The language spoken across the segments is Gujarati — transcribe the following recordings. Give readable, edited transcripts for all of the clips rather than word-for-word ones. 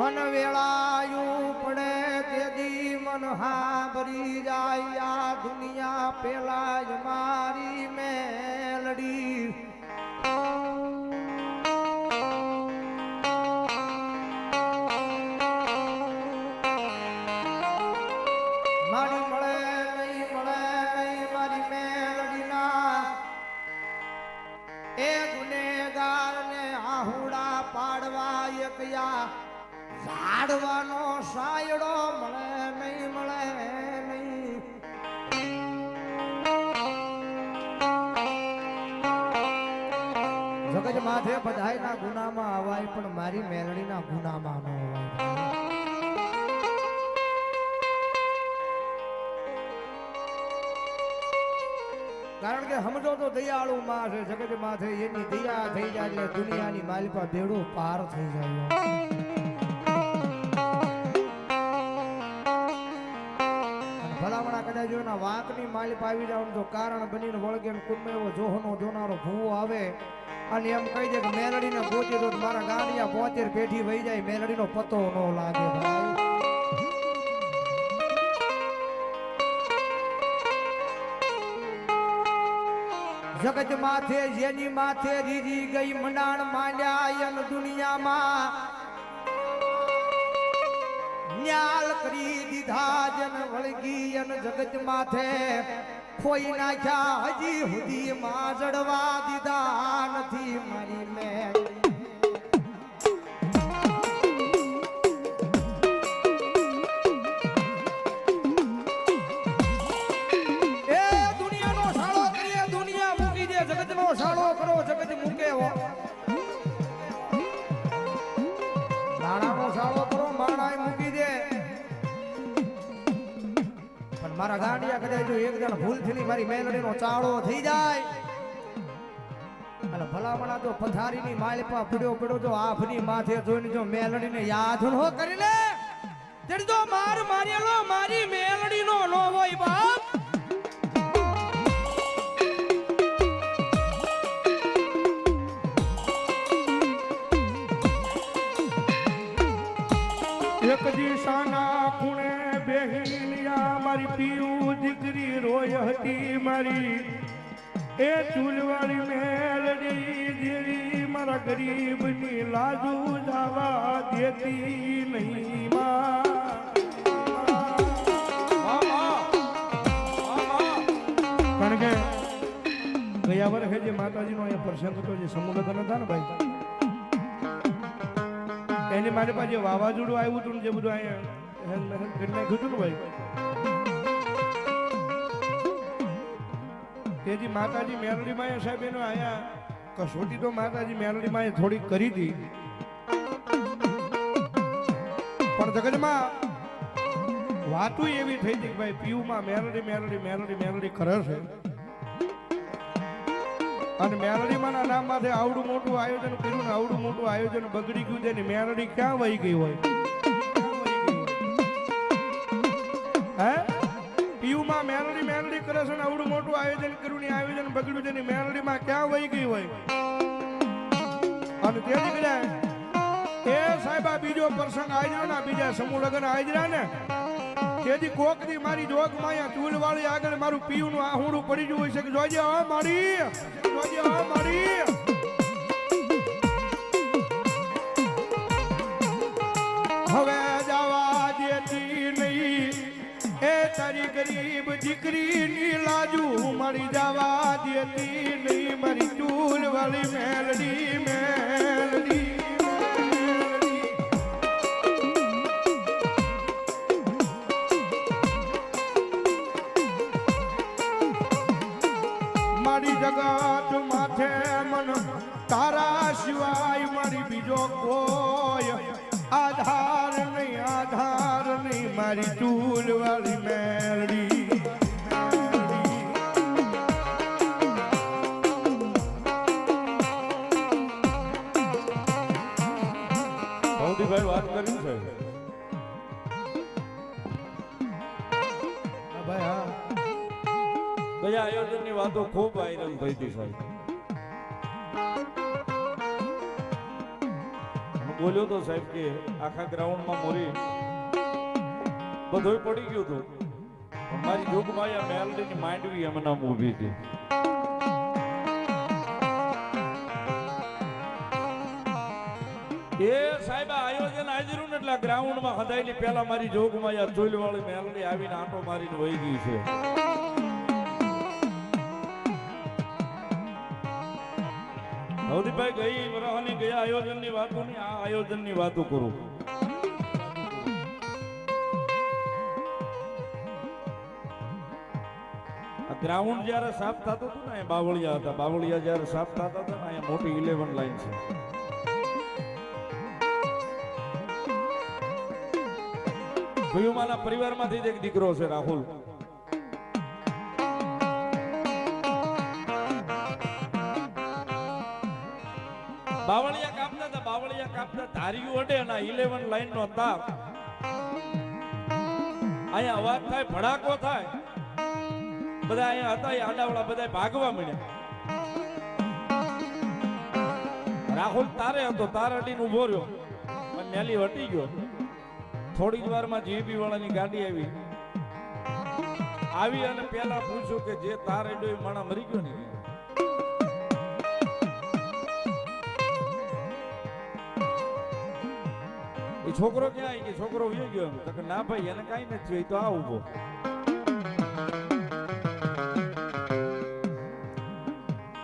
મન વેળાયું પડે તેદી મન હાંભરી જાય આ દુનિયા પેલા જ મારી મેલડી મારી મળે નહીં મારી મેલડીના એ ગુનેગાર ને આહુડા પાડવા એકયા ઝાડવાનો સાયડો મળે નહીં જગત માથે બધાયના ગુનામાં અવાય પણ મારી મેલડીના ગુનામાં ન અવાય કારણ કે સમજો તો દયાળુ માં છે જગત માથે એની દયા થઈ જાય એટલે દુનિયાની માલિકા બેડો પાર થઈ જાય ભલામણા કદાચ એના વાંકની માલિક આવી જાવ તો કારણ બનીને વળગે કુંભ એવો જોહનો જોનારો ભૂવો આવે અને એમ કહી દે કે મેલડીને પહોંચી તો મારા ગાંડિયા 75 પેઢી વહી જાય મેલડીનો પતો ન લાગે ભાઈ જગત માથે જેની માથે રીરી ગઈ મંડાણ માંડ્યા એમ દુનિયામાં ન્યાલ કરી દીધા જન વળગી અન જગત માથે ખોઈ નાખ્યા હજી સુધી માં જડવા દીધા નથી મારી મેં સાળો કરો જગત મૂકે નાણાનો સાળો કરો માણાય મૂકી દે પણ મારા ગાંડિયા કદાચ જો એક જણ ભૂલ થી મારી મેલડીનો ચાળો થઈ જાય અને ભલામણા તો પથારીની માલપા પડ્યો જો આભની માથે જોઈને જો મેલડીને યાદ ન કરી લે તેડી તો મારેલો મારી મેલડીનો નો હોય બાપ એક દિશાના ખૂણે બેહીનિયા મારી પીયું દીકરી રોય હતી મારી એ ચૂલવાળી મેલડી દેવી મારા ગરીબની લાજુ જવા દેતી નહીં કારણ કે ગયા વર્ષે જે માતાજીનો અહીંયા પ્રસંગ હતો જે સમૂહ લગ્ન હતા ને ભાઈ એની મારી પાસે વાવાઝોડું આવ્યું હતું ને જે બધું અહીંયા કરી નાખ્યું હતું ને ભાઈ તેથી માતાજી મેલડી માં સાહેબ એનો આયા કસોટી તો માતાજી મેલડી માં થોડીક કરી હતી પણ જગતમાં વાતું એવી થઈ હતી કે ભાઈ પીયુમાં મેલડી કરે છે અને મેલડીમાં નામ માટે આવડું મોટું આયોજન કર્યું ને આવડું મોટું આયોજન બગડી ગયું છે ને મેલડી ક્યાં વહી ગઈ હોય હે પીયુમાં મેલડી કરે છે ને આવડું મોટું આયોજન કર્યું ને આયોજન બગડ્યું છે ને મેલડીમાં ક્યાં વહી ગઈ હોય અને તેથી કદાચ એ સાહેબ આ બીજો પ્રસંગ આજ્યો ને બીજા સમૂહ લગ્ન આજ્યા ને તેથી કોકની મારી જોગ માં ચૂલ વાળી આગળ મારું પીયું નું આહુડું પડી ગયું હોય છે કે જોજે હા મારી હવે જવા દેતી નહીં એ તારી ગરીબ દીકરીની લાજુ મારી જવા દેતી નહીં મારી ચૂલ વાળી મેલડી મારી જગત માથે મન તારા સિવાય મારી બીજો કોઈ આધાર નહીં મારી ચૂલ વાળી મેલડી ભૌતિકભાઈ વાત કરી છે ભાઈ હા ગયા આયોજનની વાતો ખૂબ વાયરલ થઈ હતી સાહેબ બોલ્યો તો સાહેબ કે આખા ગ્રાઉન્ડમાં મોરી બધુંય પડી ગયું હતું પણ મારી જોગમાયા મેલડીની માંડવી એમ નામ ઊભી હતી. એ સાહેબ આયોજન હાજરું ને એટલે ગ્રાઉન્ડમાં હદાયની પહેલા મારી જોગમાયા ચૂલવાળી મેલડી આવીને આંટો મારીને વહી ગઈ છે. નવદીપભાઈ ગઈ વરાહની ગયા આયોજનની વાતો નહીં, આ આયોજનની વાતો કરું. ગ્રાઉન્ડ જ્યારે સાફ થતું હતું ને બાવળિયા હતા, બાવળિયા જ્યારે સાફ થતા હતા ને અહીંયા મોટી 11 લાઈન છે. ભયુમાના પરિવારમાંથી જ એક દીકરો છે રાહુલ. બાવળિયા કાપતા ધાર્યું અડે ના 11 લાઈન નો તાર અહીંયા અવાજ થાય, ભડાકો થાય, બધા અહીંયા હતા એ આડાવડા બધા ભાગવા મળ્યા. રાહુલ તારે હતો, તાર અડીને ઉભો રહ્યો અને મેલી હટી ગયો. થોડી જ વારમાં જીબી વાળાની ગાડી આવી અને પેલા પૂછ્યું કે જે તાર અડ્યો એ માણા મરી ગયો ને. એ છોકરો ક્યાં આવી ગયો? છોકરો વયો ગયો એમ તો કે ના ભાઈ એને કઈ નથી થયું, તો આ ઉભો.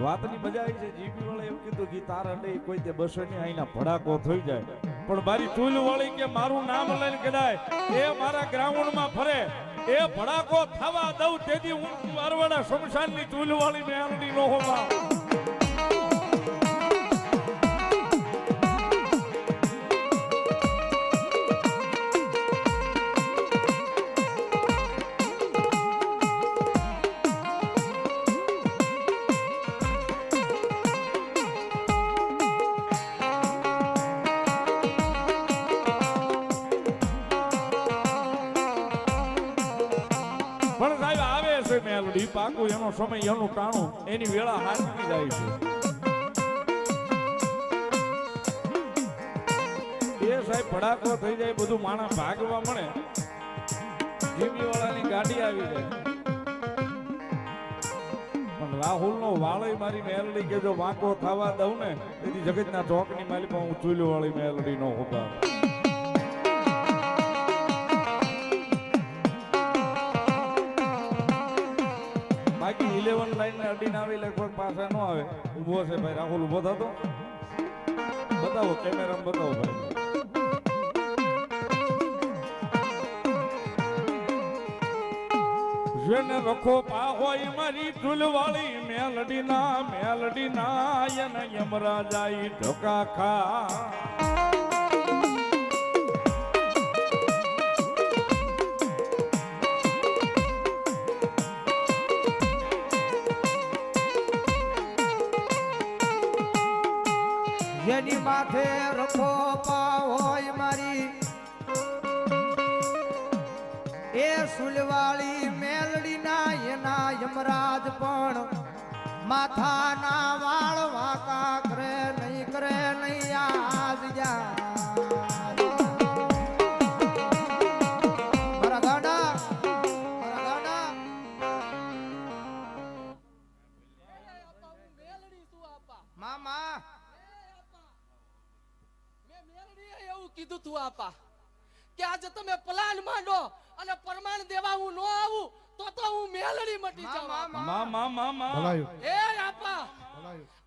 વાતની મજા આવી છે. જીબી વાળા એવું કીધું કે તાર અડે કોઈ તે બસો ની અહીંના ભડાકો થઈ જાય પણ મારી ચૂલ વાળી કે મારું નામ લઈને કદાય એ મારા ગ્રાઉન્ડ માં ફરે એ ભડાકો થવા દઉં તેથી હું મારવાડા શમશાન ની ચૂલ વાળી મેલડી નો હોવા. પણ સાહેબ આવે છે મેલડી પાકું, એનો સમય એનું ટાણું એની વેળા હાથવી જાય છે. એ સાહેબ ભડાકો થઈ જાય, બધું માણસ ભાગવા મળે, જીબી વાળાની ગાડી આવી જાય. પણ રાહુલ નો વાળય મારી મેલડી કે જો વાંકો થવા દઉં ને તેથી જગતના ચોકની માલી પણ હું ચૂલ્યો વાળી મેલડી નો હોતા. બાકી 11 લાઈન ને અડીને આવી લગભગ પાછા ન આવે. ઉભો છે ભાઈ રાહુલ, ઉભો થતો બતાવો, કેમેરામાં બતાવો ભાઈ. જેને રખો પા હોય મારી ચૂલવાળી મેલડીના એને યમરાજા ઈ ઢોકા ખા. જેની માથે રખો પાવ હોય મારી એ સુલવાળી મેલડીના એના યમરાજ પણ માથાના વાળ વાકા કરે નહીં આજ જા. મારા ગાડા મામા એવું કીધું તું આપા કે આજે તમે પ્લાન માંડો અને પ્રમાણ દેવા હું નો આવું તો હું મેલડી મટી જાઉં. એ આપા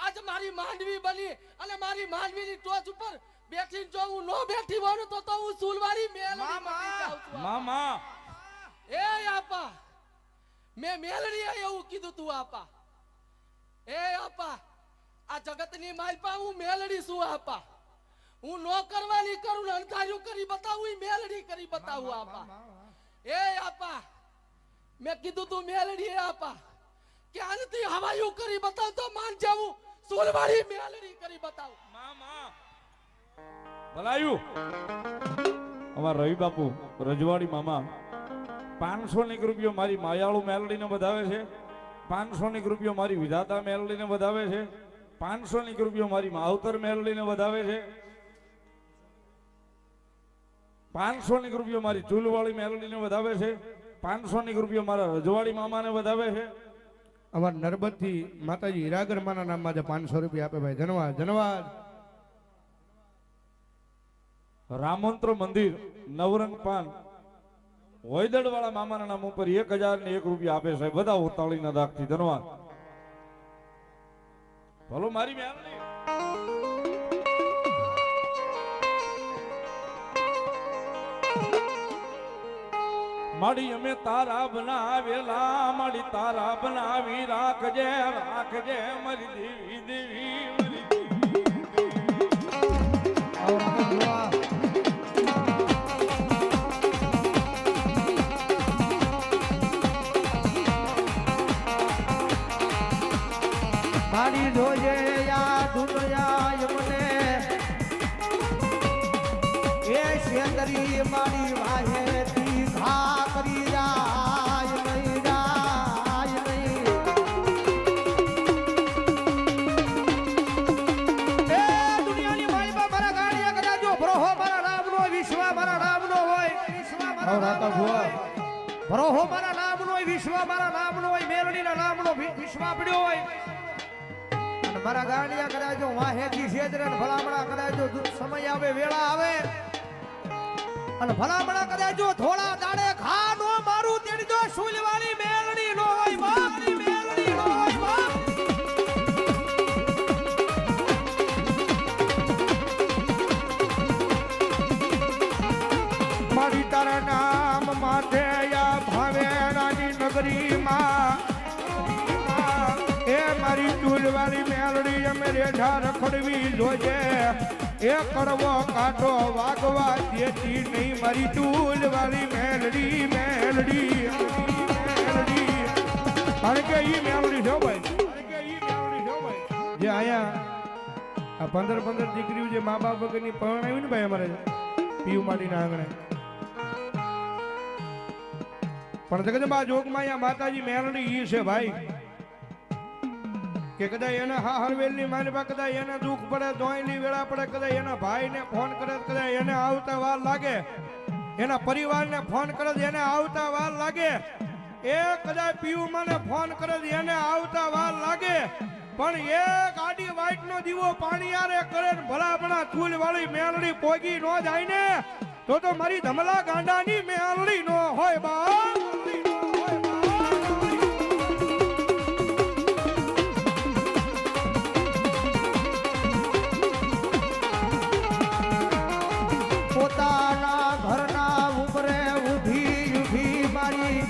આજ મારી માંડવી બની અને મારી માંડવીની ટોચ ઉપર બેઠી જો હું નો બેઠી હોઉં તો હું સુલવારી મેલડી મટી જાઉં છું. મામા એ આપા મેં મેલડી એવું કીધું તું આપા. એ આપા આ જગતની માલપા હું મેલડી છું આપા. હું નો કરવાની કરું ને અંધાર્યું કરી બતાવું, મેલડી કરી બતાવું આપા. એ આપા મેં કીધું તું મેલડી આપા કે આનથી હવાયું કરી બતાવ તો માન જાવું, સોલવાળી મેલડી કરી બતાવું. મામા ભલાયું અમાર રવિ બાપુ રજવાડી મામા 500 રૂપિયો મારી માયાળુ મેલડીને વધાવે છે, 500 રૂપિયો મારી વિધાતા મેલડીને વધાવે છે, 500 રૂપિયો મારી માવતર મેલડીને વધાવે છે. 500 રૂપિયા મારી ચૂલવાળી મેલડીને વધાવે છે, 500 રૂપિયા મારા રજવાડી મામાને વધાવે છે. અમાર નરબતથી માતાજી હીરાગર માના નામમાં જે 500 રૂપિયા આપે ભાઈ, ધન્યવાદ ધન્યવાદ. રામંત્ર મંદિર નવરંગ પાન વૈદડ વાળા મામાના નામ ઉપર 1001 રૂપિયા આપે છે. બધા ઉતાળીના દાખથી ધન્યવાદ. ભલો મારી મેલડી માડી અમે તારા બનાવેલા, માડી તારા બનાવી રાખજે રાખજે મારી દેવી દેવી મારી મારી જોજે યા દુનિયા મને એ શેતરી મારી વાહે તી ઘા કરી જાય નહીં જાય નહીં. એ દુનિયાની માલિકા મારા ગાડીએ કદાચ જો ભરોહો મારા નામનો વિશ્વ મારા નામનો હોય, વિશ્વ મારા નામનો હોય, ભરોહો મારા નામનો હોય, વિશ્વ મારા નામનો હોય, મેલડીના નામનો વિશ્વ પડ્યો હોય. મારા ગાંડિયા કદાચ જો વાહેથી છેતરે ને ભલામણા કદાચ જો સમય આવે વેળા આવે અને ભલામણા કદાચ જો થોડા દાડે ઘા નો મારું તેની જો સુલવાળી મેલડી નો હોય બાપ, મેલડી નો હોય બાપ. મારી તારા નામ માથે યા ભાવેરાની નગરીમાં એ મારી ચૂલવાળી મેલડી અમે રેઢા રખડવી જોજે. એ કરવો કાઢો વાગવા દેતી નહીં મારી ચૂલવાળી મેલડી મેલડી મેલડી. કારણ કે ઈ મેલડી છો ભાઈ, કારણ કે ઈ મેલડી છો ભાઈ જે અહીંયા આ 15 દીકરીઓ જે મા બાપ વગરની પરણાવી ને ભાઈ અમારે પીયુ માટીના આંગણે પણ જગદંબા જોગમાં અહીંયા માતાજી મેલડી ઈ છે ભાઈ કે કદાચ એના હાહરવેલની માનવા કદાચ એને દુઃખ પડે, દોયની વેળા પડે, કદાચ એના ભાઈને ફોન કરે, કદાચ એને આવતા વાર લાગે, એના પરિવારને ફોન કરે એને આવતા વાર લાગે, એ કદાચ પીયુમાને ફોન કરે એને આવતા વાર લાગે, પણ એક આડી વાઈટનો દીવો પાણીયારે કરે ને ભલામણા ચૂલવાળી મેલડી પોગી નો જાય ને તો મારી ધમલા ગાંડાની મેલડી નો હોય બા. પોતાના ઘરના ઉમરે ઊભી ઊભી મારી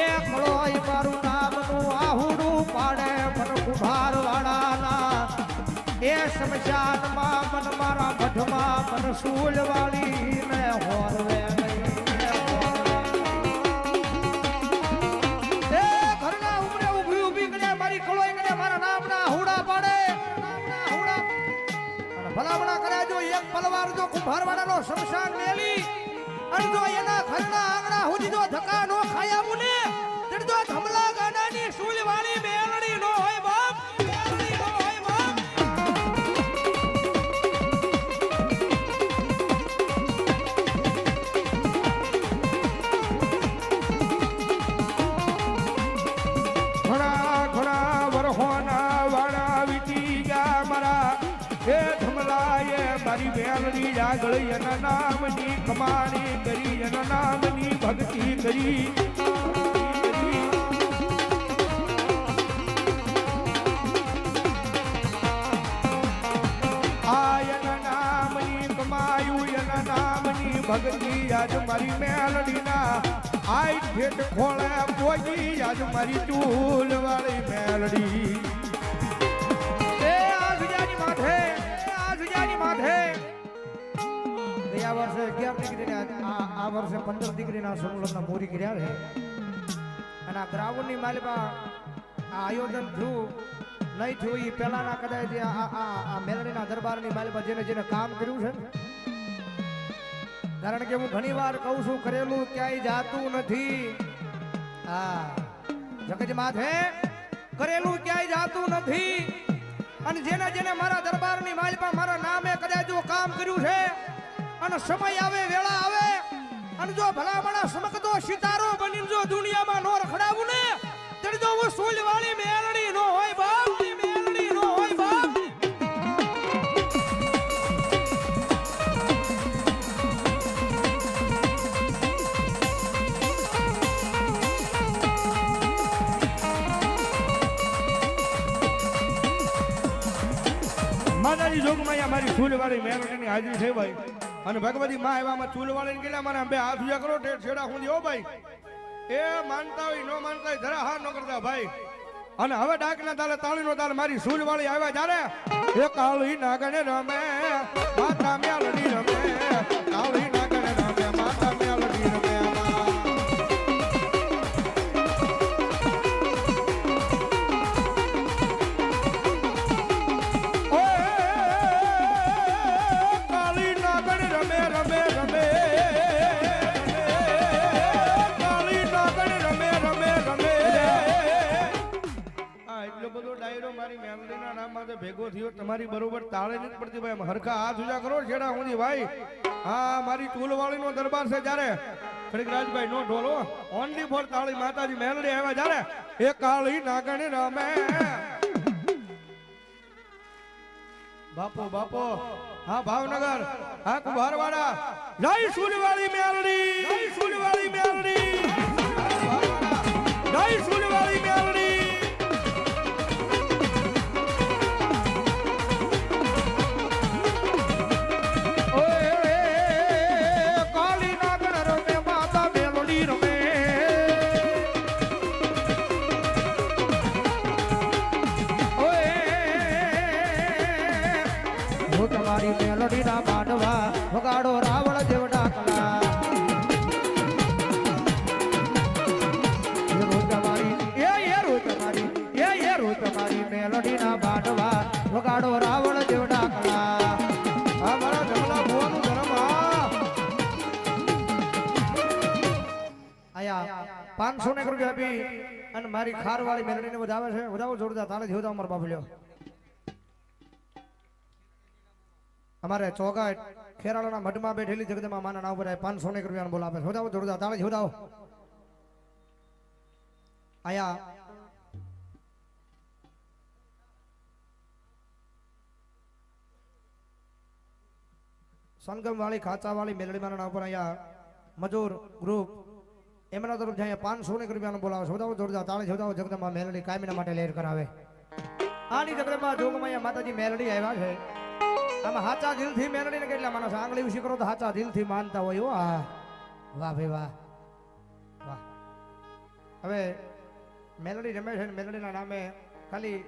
એ ખળોય મારું નામનું આહુડું પાડે મન કુભાર વાળાના એ શમશાનમાં મન મારા મઢમાં મન સૂલ વાળી ને હોરવે એ ઘરના ઉમરે ઊભી ઊભી કરે મારી ખળોય કરે મારા નામના આહુડા પાડે, ભલામણા કર્યા જો એક પલવાર જો કુંભારવાડાનો શમશાન મેલી અને જો એના ઘરના આંગણા સુધી જો ધક્કા નો ખાયા મુને તે જો ધમલા ગાડાની સૂલવાળી મેલડી નો હોય બાપ, મેલડી નો હોય બાપ. ઘણા ઘણા વરહોના વાળા વીતી ગયા મારા એ ધમલાએ મારી મેલડી આગળ એના નામની કમાણી કરી, એના નામની ભક્તિ કરી. આ એના નામની કમાયું, એના નામની ભક્તિ આજ મારી મેલડીના આઈ ભેટ ખોળે પોગી આજ મારી ચૂલ વાળી મેલડી. ગયા વર્ષે 11 દીકરીને આ વર્ષે 15 દીકરીના સમૂહના મોરી કર્યા છે અને આ ગ્રાઉન્ડની માલિકા આ આયોજન થયું નહીં થયું એ પહેલાના કદાચ આ મેલડીના દરબારની માલિકા જેને જેને કામ કર્યું છે કારણ કે હું ઘણી વાર કહું છું કરેલું ક્યાંય જાતું નથી. હા જગત માથે કરેલું ક્યાંય જાતું નથી અને જેને જેને મારા દરબારની માલિકા મારા નામે કદાચ જો કામ કર્યું છે અને સમય આવે વેળા આવે અને જો ભલામણા સમકતો સિતારો બની જો દુનિયામાં નો રખડાવું ને ત્યારે જો હું સૂલવાળી મેલડી નો હોય બાપ મેલડી નો હોય બાપ. માતાજી જોગમાં મારી ચૂલવાળી મેલડીની હાજરી છે ભાઈ અને ભગવતી માં આવ્યામાં ચૂલવાળીને કેટલા મને બે હાથ ઉજા કરો છેડા હું હો ભાઈ એ માનતા હોય નો માનતા હોય જરા હાર ન કરતા ભાઈ અને હવે ડાકના તાલે તાળીનો તાલ મારી ચૂલવાળી આવ્યા જ્યારે એ કાળી નાગણે રમે માતા મેલડી રમે કાળી નાગણે રમે માતા મેલડી રમે ભેગો થયો તમારી બરોબર તાળે નથી પડતી ભાઈ હરખા હાથ ઉજા કરો છેડા હું ભાઈ હા મારી ચૂલવાળી નો દરબાર છે જ્યારે ખડીક રાજભાઈ નો ઢોલો ઓનલી ફોર તાળી માતાજી મેલડી આવ્યા જ્યારે એ કાળી નાગણ રમે બાપો બાપો હા ભાવનગર હા કુભારવાડા જય ચૂલવાળી મેલડી જય ચૂલવાળી મેલડી જય ચૂલવાળી મેલડી તમારી મેલડી ના માંડવા વગાડો રાવણ દેવ ડાકલા તમારી મેલડી ના માંડવા વગાડો રાવણ દેવ ડાકલા. હા મારા જમલા ભુવાનું ધર્મ આયા 500 ને રૂપિયા આપી અને મારી ખારવાળી મેલડીને વધાવે છે વધાવો જોરદાર તાળે જોતા અમાર બાપલ્યો. અમારે ચોગાટ ખેરાળાના મઢમાં બેઠેલી જગદંબા માના નામ પર 500 ને રૂપિયાનો બોલ આપે છે વધાવો જોરદાર તાળે જોતાઓ. આયા સંગમ વાળી ખાચા વાળી મેલડી માના નામ પર અહીંયા મજૂર ગ્રુપ એમના તરફ જાય 500 ને રૂપિયાનો બોલાવે છે વધાવો જોરદાર તાળે જોતાઓ. જગદંબા મેલડી કાયમીના માટે લહેર કરાવે. આની જગદંબા જોગમાં માતાજી મેલડી આવ્યા છે. આમાં હાચા દિલથી મેલડીને કેટલા માણસ આંગળી ઉછી કરો તો હાચા દિલથી માનતા હોય. હો આ વાહ ભાઈ વાહ વાહ. હવે મેલડી રમે છે મેલડીના નામે ખાલી